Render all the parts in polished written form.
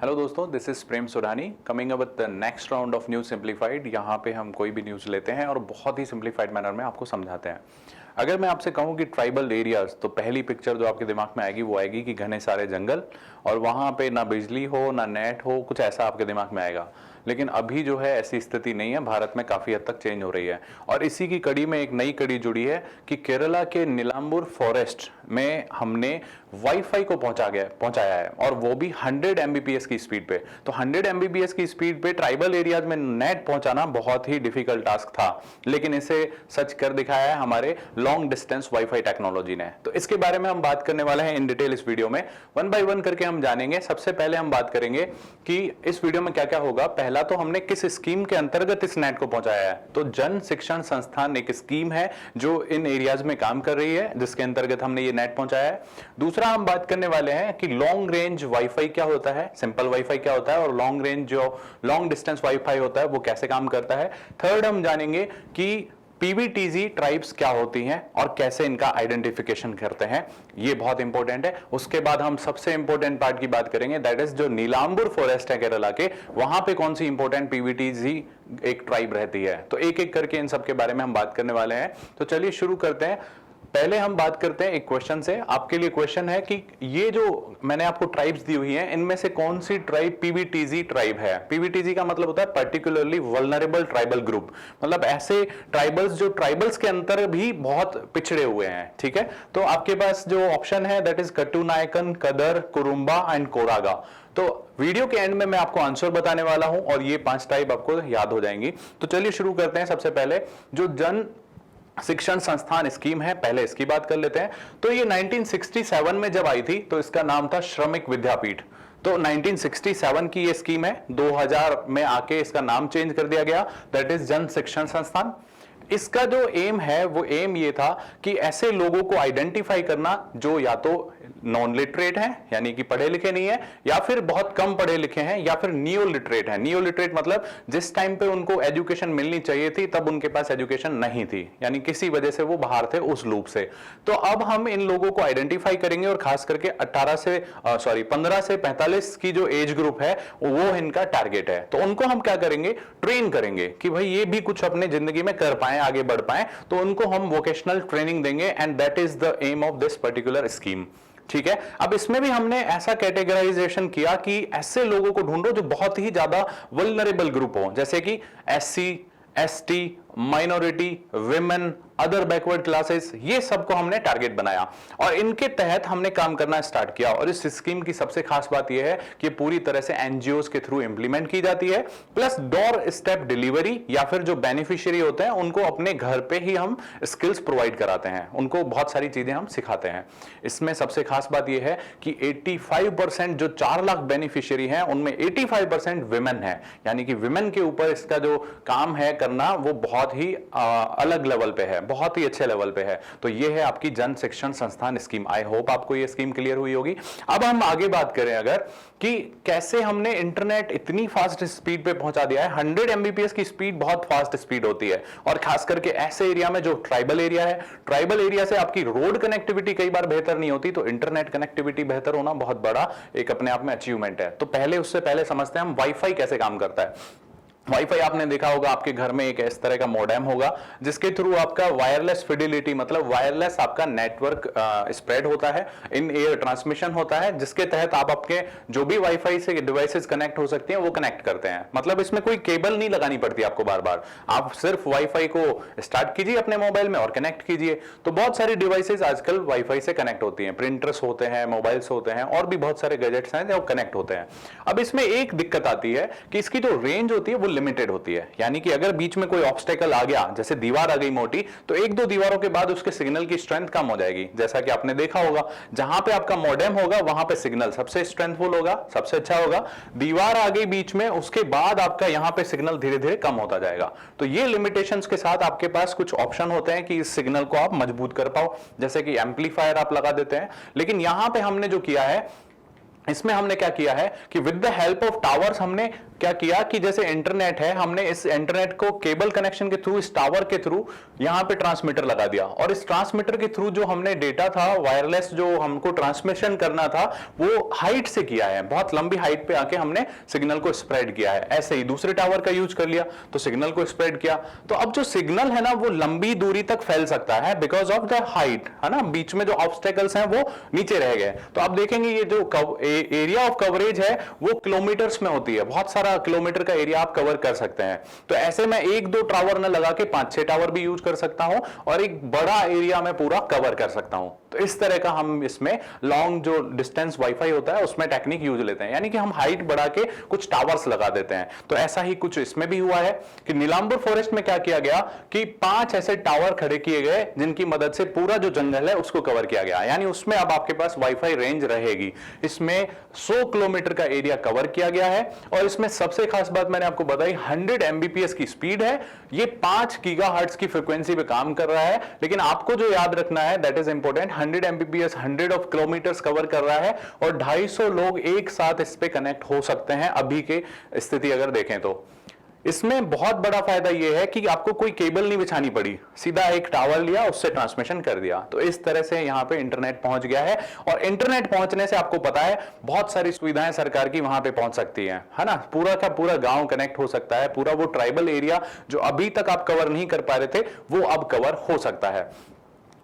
Hello दोस्तों, this is Prem सुरानी coming up with the next round of news simplified. यहाँ पे हम कोई भी न्यूज़ लेते हैं और बहुत ही सिंप्लीफाइड मैनर में आपको समझाते हैं। अगर मैं आपसे कहूँ कि ट्राइबल एरियाज, तो पहली पिक्चर जो आपके दिमाग में आएगी वो आएगी कि घने सारे जंगल और वहाँ पे ना बिजली हो ना नेट हो, कुछ ऐसा आपके दिमाग में आएगा। लेकिन अभी जो है ऐसी स्थिति नहीं है, भारत में काफ़ी हद तक चेंज हो रही है। और इसी की कड़ी में एक नई कड़ी जुड़ी है कि केरला के नीलांबूर फॉरेस्ट में हमने वाईफाई को पहुंचाया है, और वो भी 100 एमबीपीएस की स्पीड पे। तो 100 एमबीपीएस की स्पीड पे ट्राइबल एरियाज में नेट पहुंचाना बहुत ही डिफिकल्ट टास्क था, लेकिन इसे सच कर दिखाया है हमारे लॉन्ग डिस्टेंस वाईफाई टेक्नोलॉजी ने। तो इसके बारे में हम बात करने वाले हैं इन डिटेल इस वीडियो में, वन बाय वन करके हम जानेंगे। सबसे पहले हम बात करेंगे कि इस वीडियो में क्या क्या होगा। पहला तो हमने किस स्कीम के अंतर्गत इस नेट को पहुंचाया है। तो जन शिक्षण संस्थान एक स्कीम है जो इन एरियाज में काम कर रही है, जिसके अंतर्गत हमने ये नेट पहुंचाया है। दूसरा हम बात करने वाले हैं कि लॉन्ग रेंज वाईफाई क्या होता है, सिंपल वाईफाई क्या होता है, और लॉन्ग रेंज जो लॉन्ग डिस्टेंस वाईफाई होता है वो कैसे काम करता है। थर्ड हम जानेंगे कि पीवीटीजी ट्राइब्स क्या होती हैं और कैसे इनका आइडेंटिफिकेशन करते हैं, ये बहुत इंपॉर्टेंट है। उसके बाद हम सबसे इंपॉर्टेंट पार्ट की बात करेंगे, दैट इज जो नीलांबूर फॉरेस्ट है केरला के, वहां पे कौन सी इंपॉर्टेंट पीवीटीजी एक ट्राइब रहती है। तो एक एक करके इन सब के बारे में हम बात करने वाले हैं। तो चलिए शुरू करते हैं। पहले हम बात करते हैं एक क्वेश्चन से। आपके लिए क्वेश्चन है कि ये जो मैंने आपको ट्राइब्स दी हुई हैं, इनमें से कौन सी ट्राइब पीवीटीजी ट्राइब है। पीवीटीजी का मतलब होता है पर्टिकुलरली वल्नरेबल ट्राइबल ग्रुप, मतलब ऐसे ट्राइबल्स जो ट्राइबल्स के अंतर भी बहुत पिछड़े हुए हैं। ठीक है, तो आपके पास जो ऑप्शन है दैट इज कट्टू नायकन, कदर, कुरुम्बा एंड कोरागा। तो वीडियो के एंड में मैं आपको आंसर बताने वाला हूं और ये 5 टाइप आपको याद हो जाएंगी। तो चलिए शुरू करते हैं। सबसे पहले जो जन शिक्षण संस्थान स्कीम है, पहले इसकी बात कर लेते हैं। तो ये 1967 में जब आई थी तो इसका नाम था श्रमिक विद्यापीठ। तो 1967 की ये स्कीम है, 2000 में आके इसका नाम चेंज कर दिया गया, दैट इज जन शिक्षण संस्थान। इसका जो एम है वो एम ये था कि ऐसे लोगों को आइडेंटिफाई करना जो या तो नॉन लिटरेट हैं, यानी कि पढ़े लिखे नहीं है, या फिर बहुत कम पढ़े लिखे हैं, या फिर नियो लिटरेट है। नियो लिटरेट मतलब जिस टाइम पे उनको एजुकेशन मिलनी चाहिए थी तब उनके पास एजुकेशन नहीं थी, यानी किसी वजह से वो बाहर थे उस लूप से। तो अब हम इन लोगों को आइडेंटिफाई करेंगे और खास करके 15 से 45 की जो एज ग्रुप है वो इनका टारगेट है। तो उनको हम क्या करेंगे, ट्रेन करेंगे कि भाई ये भी कुछ अपने जिंदगी में कर पाए, आगे बढ़ पाए। तो उनको हम वोकेशनल ट्रेनिंग देंगे and that is the aim of this particular scheme. ठीक है, अब इसमें भी हमने ऐसा कैटेगराइजेशन किया कि ऐसे लोगों को ढूंढो जो बहुत ही ज्यादा वल्नरेबल ग्रुप हो, जैसे कि SC, ST, minority, women, other backward classes, ये सबको हमने टारगेट बनाया और इनके तहत हमने काम करना स्टार्ट किया। और इस स्कीम की सबसे खास बात यह है कि पूरी तरह से एनजीओज के थ्रू इंप्लीमेंट की जाती है, प्लस डोर स्टेप डिलीवरी, या फिर जो बेनिफिशियरी होते हैं उनको अपने घर पे ही हम स्किल्स प्रोवाइड कराते हैं, उनको बहुत सारी चीजें हम सिखाते हैं। इसमें सबसे खास बात यह है कि 85% जो 4 लाख बेनिफिशियरी हैं उनमें 85% विमेन है, यानी कि विमेन के ऊपर इसका जो काम है करना वो बहुत ही अलग लेवल पे है, बहुत ही अच्छे लेवल पे है। तो ये है आपकी जन शिक्षण संस्थान स्कीम। आई होप आपको ये स्कीम क्लियर हुई होगी। अब हम आगे बात करें अगर कि कैसे हमने इंटरनेट इतनी फास्ट स्पीड पे पहुंचा दिया है। 100 एमबीपीएस की स्पीड बहुत फास्ट स्पीड होती है, और खास करके ऐसे एरिया में जो ट्राइबल एरिया है, ट्राइबल एरिया से आपकी रोड कनेक्टिविटी कई बार बेहतर नहीं होती, तो इंटरनेट कनेक्टिविटी बेहतर होना बहुत बड़ा एक अपने आप में अचीवमेंट है। तो पहले उससे पहले समझते हैं हम वाईफाई कैसे काम करता है। वाईफाई आपने देखा होगा आपके घर में एक इस तरह का मॉडेम होगा जिसके थ्रू आपका वायरलेस फिडिलिटी, मतलब वायरलेस आपका नेटवर्क स्प्रेड होता है, इन एयर ट्रांसमिशन होता है, जिसके तहत आप आपके जो भी वाईफाई से डिवाइसेस कनेक्ट हो सकती हैं वो कनेक्ट करते हैं। मतलब इसमें कोई केबल नहीं लगानी पड़ती आपको बार बार, आप सिर्फ वाईफाई को स्टार्ट कीजिए अपने मोबाइल में और कनेक्ट कीजिए। तो बहुत सारी डिवाइसेस आजकल वाईफाई से कनेक्ट होती हैं, प्रिंटर्स होते हैं, मोबाइल्स होते हैं, और भी बहुत सारे गैजेट्स हैं जो कनेक्ट होते हैं। अब इसमें एक दिक्कत आती है कि इसकी जो रेंज होती है वो लिमिटेड होती है, यानी कि अगर बीच में कोई ऑब्स्टेकल आ गया, जैसे दीवार आ गई मोटी, तो 1-2 दीवारों के बाद उसके सिग्नल की स्ट्रेंथ कम हो जाएगी। जैसा कि आपने देखा होगा जहां पे आपका मॉडेम होगा वहां पे सिग्नल सबसे स्ट्रेंथफुल होगा, सबसे अच्छा होगा। दीवार आ गई बीच में, उसके बाद आपका यहां पे सिग्नल धीरे धीरे कम होता जाएगा। तो ये लिमिटेशंस के साथ आपके पास कुछ ऑप्शन होते हैं कि इस सिग्नल को आप मजबूत कर पाओ, जैसे कि एम्पलीफायर आप लगा देते हैं। लेकिन यहां पे हमने जो किया है, इसमें हमने क्या किया है कि with the help of towers हमने क्या किया कि जैसे इंटरनेट है, हमने इस इंटरनेट को केबल कनेक्शन के थ्रू, इस टावर के थ्रू यहां पे ट्रांसमीटर लगा दिया, और इस ट्रांसमीटर के थ्रू जो हमने डेटा था वायरलेस जो हमको ट्रांसमिशन करना था वो हाइट से किया है, बहुत लंबी हाइट पे आके हमने सिग्नल को स्प्रेड किया है। ऐसे ही दूसरे टावर का यूज कर लिया तो सिग्नल को स्प्रेड किया। तो अब जो सिग्नल है ना वो लंबी दूरी तक फैल सकता है बिकॉज ऑफ द हाइट, है ना, बीच में जो ऑब्स्टेकल्स हैं वो नीचे रह गए। तो आप देखेंगे ये जो एरिया ऑफ कवरेज है वो किलोमीटर्स में होती है, बहुत सारा किलोमीटर का एरिया आप कवर कर सकते हैं। तो ऐसे में एक दो टावर न लगा के 5-6 टावर भी यूज कर सकता हूं और एक बड़ा एरिया में पूरा कवर कर सकता हूं। तो इस तरह का हम इसमें लॉन्ग जो डिस्टेंस वाईफाई होता है उसमें टेक्निक यूज लेते हैं, यानी कि हम हाइट बढ़ा के कुछ टावर्स लगा देते हैं। तो ऐसा ही कुछ इसमें भी हुआ है कि नीलांबर फॉरेस्ट में क्या किया गया कि 5 ऐसे टावर खड़े किए गए जिनकी मदद से पूरा जो जंगल है उसको कवर किया गया, यानी उसमें अब आपके पास वाईफाई रेंज रहेगी। इसमें 100 किलोमीटर का एरिया कवर किया गया है और इसमें सबसे खास बात मैंने आपको बताई 100 एमबीपीएस की स्पीड है। ये 5 गीगाहर्ट्ज की फ्रीक्वेंसी पे काम कर रहा है, लेकिन आपको जो याद रखना है that is important, 100 Mbps 100 of kilometres cover कर रहा है और 250 लोग एक साथ इस पे कनेक्ट हो सकते हैं अभी के स्थिति अगर देखें तो। इसमें बहुत बड़ा फायदा यह है कि आपको कोई केबल नहीं बिछानी पड़ी, सीधा एक टावर लिया उससे ट्रांसमिशन कर दिया। तो इस तरह से यहां पे इंटरनेट पहुंच गया है और इंटरनेट पहुंचने से आपको पता है बहुत सारी सुविधाएं सरकार की वहां पे पहुंच सकती हैं, है ना। पूरा का पूरा गांव कनेक्ट हो सकता है, पूरा वो ट्राइबल एरिया जो अभी तक आप कवर नहीं कर पा रहे थे वो अब कवर हो सकता है।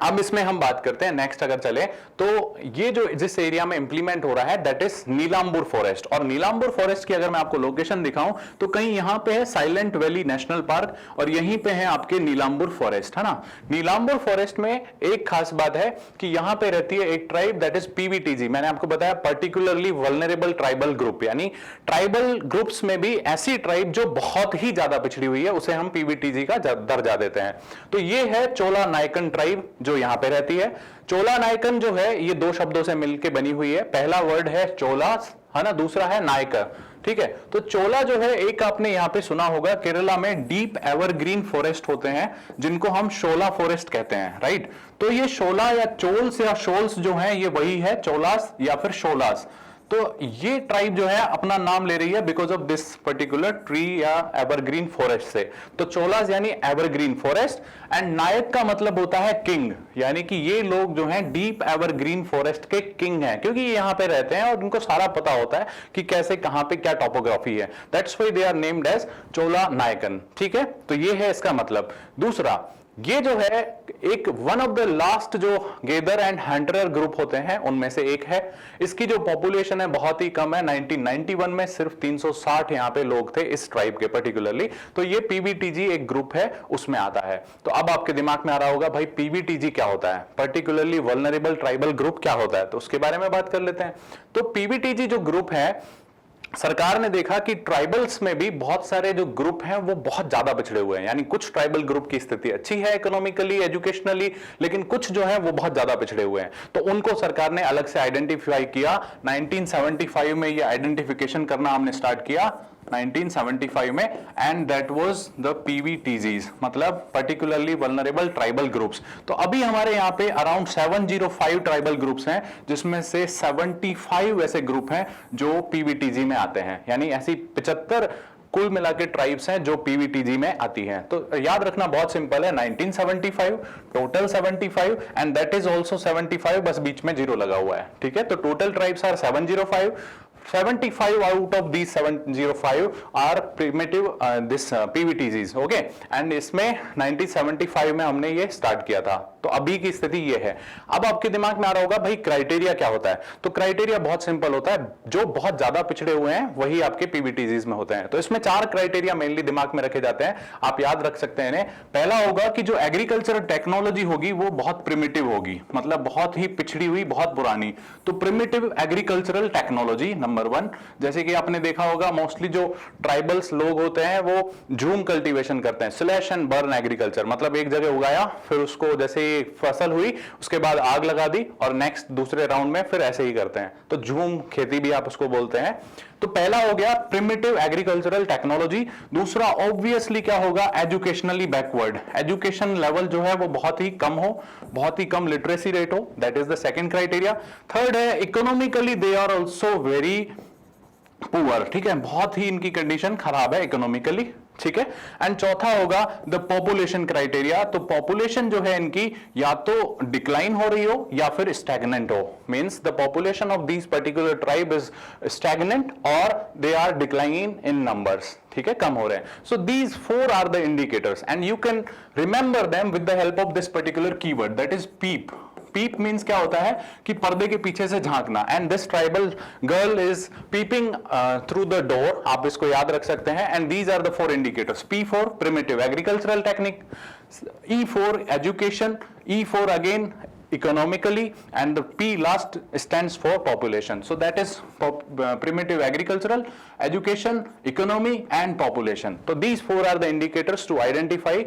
अब इसमें हम बात करते हैं नेक्स्ट अगर चले तो ये जो जिस एरिया में इंप्लीमेंट हो रहा है दैट इज नीलांबुर फॉरेस्ट। और नीलांबुर फॉरेस्ट की अगर मैं आपको लोकेशन दिखाऊं तो कहीं यहां पे है साइलेंट वैली नेशनल पार्क और यहीं पे है आपके नीलांबुर फॉरेस्ट, है ना। नीलांबुर फॉरेस्ट में एक खास बात है कि यहां पे रहती है एक ट्राइब दैट इज पीवीटीजी। मैंने आपको बताया पर्टिकुलरली वल्नरेबल ट्राइबल ग्रुप, यानी ट्राइबल ग्रुप्स में भी ऐसी ट्राइब जो बहुत ही ज्यादा पिछड़ी हुई है उसे हम पीवीटीजी का दर्जा देते हैं। तो ये है चोला नायकन ट्राइब जो यहां पे रहती है। चोला नायकन जो है ये 2 शब्दों से मिलकर बनी हुई है, पहला वर्ड है चोला, है ना, दूसरा है नायकर, ठीक है। तो चोला जो है एक आपने यहां पे सुना होगा केरला में डीप एवरग्रीन फॉरेस्ट होते हैं जिनको हम शोला फॉरेस्ट कहते हैं, राइट। तो ये शोला या चोल्स या शोल्स जो हैं ये वही है चोलास या फिर शोलास। तो ये ट्राइब जो है अपना नाम ले रही है because of this particular tree या एवरग्रीन फॉरेस्ट से। तो चोलास यानी एवरग्रीन फॉरेस्ट एंड नायक का मतलब होता है किंग, यानी कि ये लोग जो हैं डीप एवरग्रीन फॉरेस्ट के किंग हैं क्योंकि ये यहां पे रहते हैं और उनको सारा पता होता है कि कैसे कहां पे क्या टोपोग्राफी है। That's why they are named as Chola Nayakan, ठीक है। तो ये है इसका मतलब। दूसरा, ये जो है एक वन ऑफ द लास्ट जो गेदर एंड हंटर ग्रुप होते हैं उनमें से एक है। इसकी जो पॉपुलेशन है बहुत ही कम है, 1991 में सिर्फ 360 यहां पे लोग थे इस ट्राइब के पर्टिकुलरली। तो ये पीवीटीजी एक ग्रुप है उसमें आता है। तो अब आपके दिमाग में आ रहा होगा भाई पीवीटीजी क्या होता है, पर्टिकुलरली वल्नरेबल ट्राइबल ग्रुप क्या होता है, तो उसके बारे में बात कर लेते हैं। तो पीवीटीजी जो ग्रुप है सरकार ने देखा कि ट्राइबल्स में भी बहुत सारे जो ग्रुप हैं वो बहुत ज्यादा पिछड़े हुए हैं, यानी कुछ ट्राइबल ग्रुप की स्थिति अच्छी है इकोनॉमिकली एजुकेशनली, लेकिन कुछ जो है वो बहुत ज्यादा पिछड़े हुए हैं। तो उनको सरकार ने अलग से आइडेंटिफाई किया। 1975 में ये आइडेंटिफिकेशन करना हमने स्टार्ट किया 1975 में, and that was the PVTGs, मतलब पर्टिकुलरली वल्नरेबल ट्राइबल ग्रुप्स। तो अभी हमारे यहाँ पे अराउंड 705 ट्राइबल ग्रुप्स हैं जिसमें से 75 ऐसे ग्रुप हैं जो पीवीटीजी में आते हैं, यानी ऐसी 75 कुल मिला के ट्राइब्स हैं जो पीवीटीजी में आती हैं। तो याद रखना बहुत सिंपल है, 1975 total 75 and that is also 75, बस बीच में 0 लगा हुआ है, ठीक है। तो total tribes are 705, 75 out of these 705 are primitive this PVTGs, okay, and इसमें 1975 में हमने ये स्टार्ट किया था। तो अभी की स्थिति ये है। अब आपके दिमाग में आ रहा होगा भाई क्राइटेरिया क्या होता है। तो क्राइटेरिया बहुत सिंपल होता है, जो बहुत ज्यादा पिछड़े हुए हैं वही आपके पीवीटीजीज में होते हैं। तो इसमें 4 क्राइटेरिया मेनली दिमाग में रखे जाते हैं, आप याद रख सकते हैं इन्हें। पहला होगा कि जो एग्रीकल्चरल टेक्नोलॉजी होगी वो बहुत प्रिमिटिव होगी, मतलब बहुत ही पिछड़ी हुई, बहुत पुरानी। तो प्रिमिटिव एग्रीकल्चरल टेक्नोलॉजी नंबर 1। जैसे कि आपने देखा होगा मोस्टली जो ट्राइबल्स लोग होते हैं वो झूम कल्टीवेशन करते हैं, स्लैश एंड बर्न एग्रीकल्चर, मतलब एक जगह उगाया फिर उसको जैसे फसल हुई उसके बाद आग लगा दी और नेक्स्ट दूसरे राउंड में फिर ऐसे ही करते हैं। तो झूम खेती भी आप उसको बोलते हैं। तो पहला हो गया प्रिमिटिव एग्रीकल्चरल टेक्नोलॉजी। दूसरा ऑब्वियसली क्या होगा, एजुकेशनली बैकवर्ड, एजुकेशन लेवल जो है वो बहुत ही कम हो, बहुत ही कम लिटरेसी रेट हो, that is the second criteria. Third है economically they are also very poor, ठीक है, बहुत ही इनकी कंडीशन खराब है इकोनॉमिकली, ठीक है। एंड चौथा होगा द पॉपुलेशन क्राइटेरिया, तो पॉपुलेशन जो है इनकी या तो डिक्लाइन हो रही हो या फिर स्टैग्नेंट हो, means the population of this particular tribe is stagnant और they are decline in numbers, ठीक है, कम हो रहे हैं। So these 4 are the indicators and you can remember them with the help of this particular keyword, that is peep. Peep means क्या होता है कि पर्दे के पीछे से झांकना, and this tribal girl is peeping through the door, आप इसको याद रख सकते हैं। And these are the 4 indicators, P for primitive agricultural technique, E for education, E for again economically, and the P last stands for population. So that is primitive agricultural, education, economy and population. So these 4 are the indicators to identify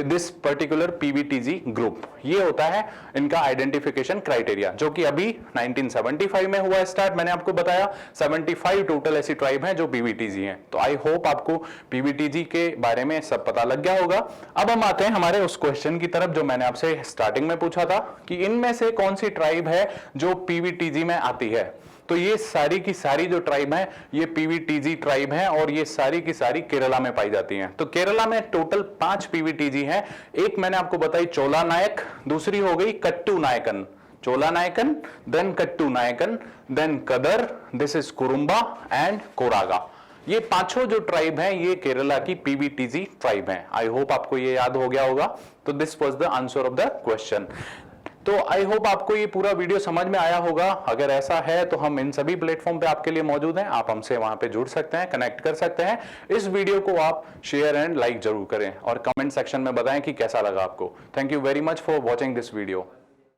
this particular PVTG group. ये होता है इनका identification criteria, जो कि अभी 1975 में हुआ start, मैंने आपको बताया 75 टोटल ऐसी ट्राइब हैं जो PVTG हैं। तो आई होप आपको PVTG के बारे में सब पता लग गया होगा। अब हम आते हैं हमारे उस क्वेश्चन की तरफ जो मैंने आपसे स्टार्टिंग में पूछा था कि इनमें से कौन सी ट्राइब है जो PVTG में आती है। तो ये सारी की सारी जो ट्राइब है ये PVTG ट्राइब है और ये सारी की सारी केरला में पाई जाती हैं। तो केरला में टोटल 5 PVTG हैं। एक मैंने आपको बताई चोला नायक, दूसरी हो गई कट्टू नायकन, चोला नायकन, देन कट्टू नायकन, देन कदर, दिस इज कुरुम्बा एंड कोरागा। ये पांचों जो ट्राइब हैं ये केरला की PVTG ट्राइब हैं। आई होप आपको ये याद हो गया होगा। तो this was the answer of the question. तो आई होप आपको ये पूरा वीडियो समझ में आया होगा। अगर ऐसा है तो हम इन सभी प्लेटफॉर्म पे आपके लिए मौजूद हैं, आप हमसे वहां पे जुड़ सकते हैं, कनेक्ट कर सकते हैं। इस वीडियो को आप शेयर एंड लाइक जरूर करें और कमेंट सेक्शन में बताएं कि कैसा लगा आपको। Thank you very much for watching this video.